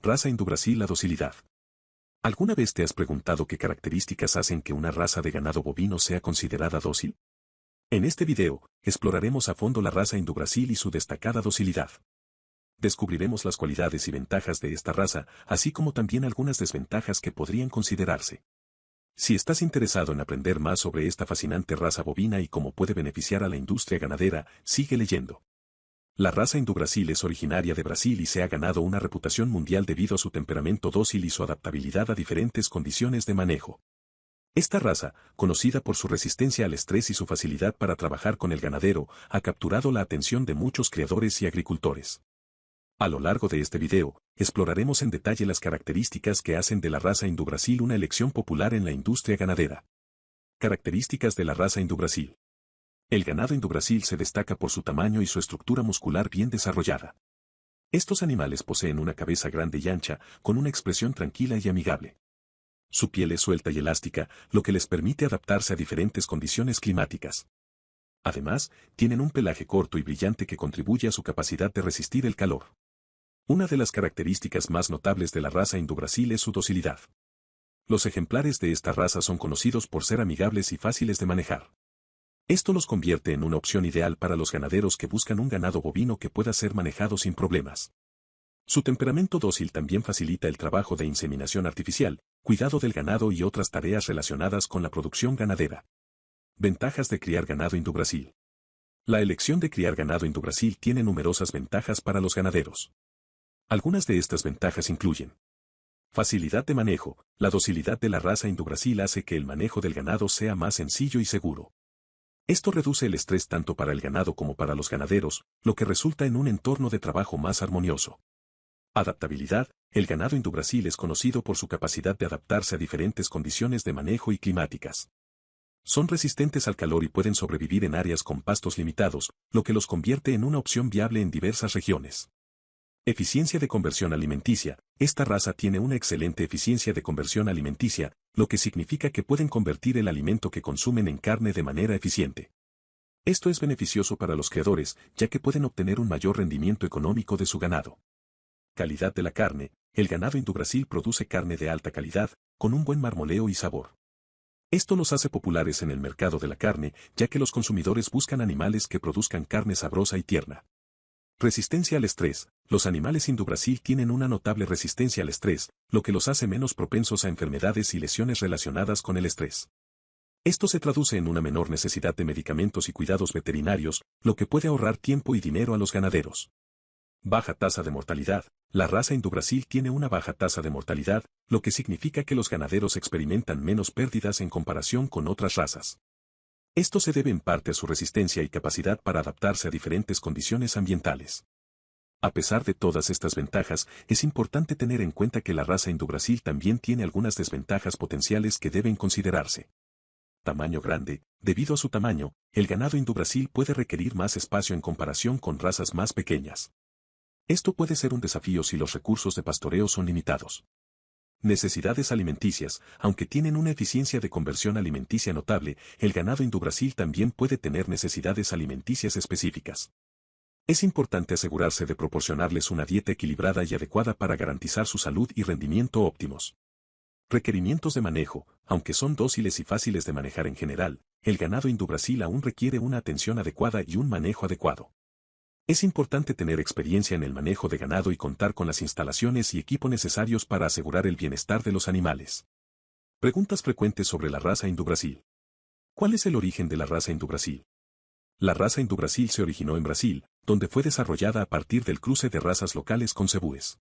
Raza Indobrasil. La docilidad. ¿Alguna vez te has preguntado qué características hacen que una raza de ganado bovino sea considerada dócil? En este video, exploraremos a fondo la raza Indobrasil y su destacada docilidad. Descubriremos las cualidades y ventajas de esta raza, así como también algunas desventajas que podrían considerarse. Si estás interesado en aprender más sobre esta fascinante raza bovina y cómo puede beneficiar a la industria ganadera, sigue leyendo. La raza Indobrasil es originaria de Brasil y se ha ganado una reputación mundial debido a su temperamento dócil y su adaptabilidad a diferentes condiciones de manejo. Esta raza, conocida por su resistencia al estrés y su facilidad para trabajar con el ganadero, ha capturado la atención de muchos criadores y agricultores. A lo largo de este video, exploraremos en detalle las características que hacen de la raza Indobrasil una elección popular en la industria ganadera. Características de la raza Indobrasil. El ganado Indobrasil se destaca por su tamaño y su estructura muscular bien desarrollada. Estos animales poseen una cabeza grande y ancha, con una expresión tranquila y amigable. Su piel es suelta y elástica, lo que les permite adaptarse a diferentes condiciones climáticas. Además, tienen un pelaje corto y brillante que contribuye a su capacidad de resistir el calor. Una de las características más notables de la raza Indobrasil es su docilidad. Los ejemplares de esta raza son conocidos por ser amigables y fáciles de manejar. Esto los convierte en una opción ideal para los ganaderos que buscan un ganado bovino que pueda ser manejado sin problemas. Su temperamento dócil también facilita el trabajo de inseminación artificial, cuidado del ganado y otras tareas relacionadas con la producción ganadera. Ventajas de criar ganado Indobrasil. La elección de criar ganado Indobrasil tiene numerosas ventajas para los ganaderos. Algunas de estas ventajas incluyen: facilidad de manejo. La docilidad de la raza Indobrasil hace que el manejo del ganado sea más sencillo y seguro. Esto reduce el estrés tanto para el ganado como para los ganaderos, lo que resulta en un entorno de trabajo más armonioso. Adaptabilidad. El ganado Indobrasil es conocido por su capacidad de adaptarse a diferentes condiciones de manejo y climáticas. Son resistentes al calor y pueden sobrevivir en áreas con pastos limitados, lo que los convierte en una opción viable en diversas regiones. Eficiencia de conversión alimenticia. Esta raza tiene una excelente eficiencia de conversión alimenticia, lo que significa que pueden convertir el alimento que consumen en carne de manera eficiente. Esto es beneficioso para los criadores, ya que pueden obtener un mayor rendimiento económico de su ganado. Calidad de la carne. El ganado Indobrasil produce carne de alta calidad, con un buen marmoleo y sabor. Esto los hace populares en el mercado de la carne, ya que los consumidores buscan animales que produzcan carne sabrosa y tierna. Resistencia al estrés. Los animales Indobrasil tienen una notable resistencia al estrés, lo que los hace menos propensos a enfermedades y lesiones relacionadas con el estrés. Esto se traduce en una menor necesidad de medicamentos y cuidados veterinarios, lo que puede ahorrar tiempo y dinero a los ganaderos. Baja tasa de mortalidad. La raza Indobrasil tiene una baja tasa de mortalidad, lo que significa que los ganaderos experimentan menos pérdidas en comparación con otras razas. Esto se debe en parte a su resistencia y capacidad para adaptarse a diferentes condiciones ambientales. A pesar de todas estas ventajas, es importante tener en cuenta que la raza Indobrasil también tiene algunas desventajas potenciales que deben considerarse. Tamaño grande. Debido a su tamaño, el ganado Indobrasil puede requerir más espacio en comparación con razas más pequeñas. Esto puede ser un desafío si los recursos de pastoreo son limitados. Necesidades alimenticias. Aunque tienen una eficiencia de conversión alimenticia notable, el ganado Indobrasil también puede tener necesidades alimenticias específicas. Es importante asegurarse de proporcionarles una dieta equilibrada y adecuada para garantizar su salud y rendimiento óptimos. Requerimientos de manejo. Aunque son dóciles y fáciles de manejar en general, el ganado Indobrasil aún requiere una atención adecuada y un manejo adecuado. Es importante tener experiencia en el manejo de ganado y contar con las instalaciones y equipo necesarios para asegurar el bienestar de los animales. Preguntas frecuentes sobre la raza Indobrasil. ¿Cuál es el origen de la raza Indobrasil? La raza Indobrasil se originó en Brasil, donde fue desarrollada a partir del cruce de razas locales con cebúes.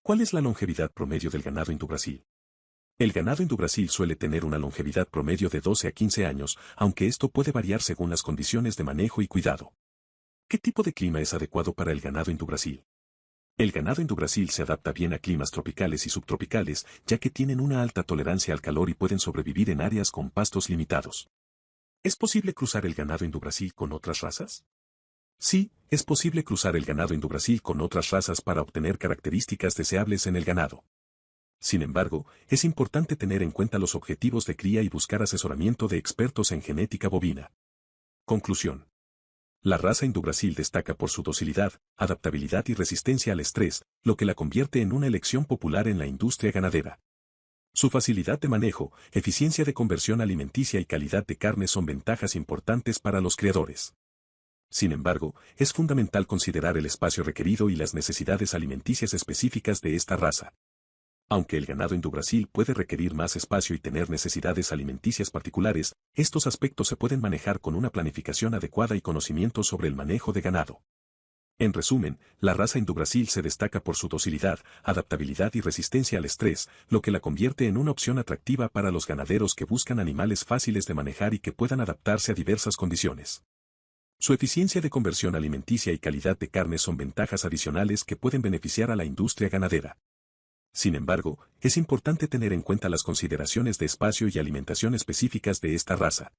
¿Cuál es la longevidad promedio del ganado Indobrasil? El ganado Indobrasil suele tener una longevidad promedio de 12 a 15 años, aunque esto puede variar según las condiciones de manejo y cuidado. ¿Qué tipo de clima es adecuado para el ganado Indobrasil? El ganado Indobrasil se adapta bien a climas tropicales y subtropicales, ya que tienen una alta tolerancia al calor y pueden sobrevivir en áreas con pastos limitados. ¿Es posible cruzar el ganado Indobrasil con otras razas? Sí, es posible cruzar el ganado Indobrasil con otras razas para obtener características deseables en el ganado. Sin embargo, es importante tener en cuenta los objetivos de cría y buscar asesoramiento de expertos en genética bovina. Conclusión. La raza Indobrasil destaca por su docilidad, adaptabilidad y resistencia al estrés, lo que la convierte en una elección popular en la industria ganadera. Su facilidad de manejo, eficiencia de conversión alimenticia y calidad de carne son ventajas importantes para los criadores. Sin embargo, es fundamental considerar el espacio requerido y las necesidades alimenticias específicas de esta raza. Aunque el ganado Indobrasil puede requerir más espacio y tener necesidades alimenticias particulares, estos aspectos se pueden manejar con una planificación adecuada y conocimiento sobre el manejo de ganado. En resumen, la raza Indobrasil se destaca por su docilidad, adaptabilidad y resistencia al estrés, lo que la convierte en una opción atractiva para los ganaderos que buscan animales fáciles de manejar y que puedan adaptarse a diversas condiciones. Su eficiencia de conversión alimenticia y calidad de carne son ventajas adicionales que pueden beneficiar a la industria ganadera. Sin embargo, es importante tener en cuenta las consideraciones de espacio y alimentación específicas de esta raza.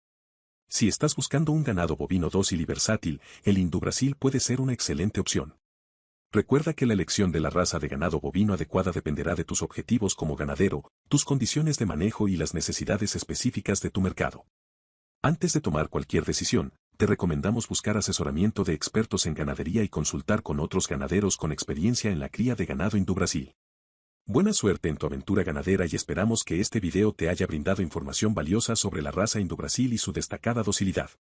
Si estás buscando un ganado bovino dócil y versátil, el Indobrasil puede ser una excelente opción. Recuerda que la elección de la raza de ganado bovino adecuada dependerá de tus objetivos como ganadero, tus condiciones de manejo y las necesidades específicas de tu mercado. Antes de tomar cualquier decisión, te recomendamos buscar asesoramiento de expertos en ganadería y consultar con otros ganaderos con experiencia en la cría de ganado Indobrasil. Buena suerte en tu aventura ganadera y esperamos que este video te haya brindado información valiosa sobre la raza Indobrasil y su destacada docilidad.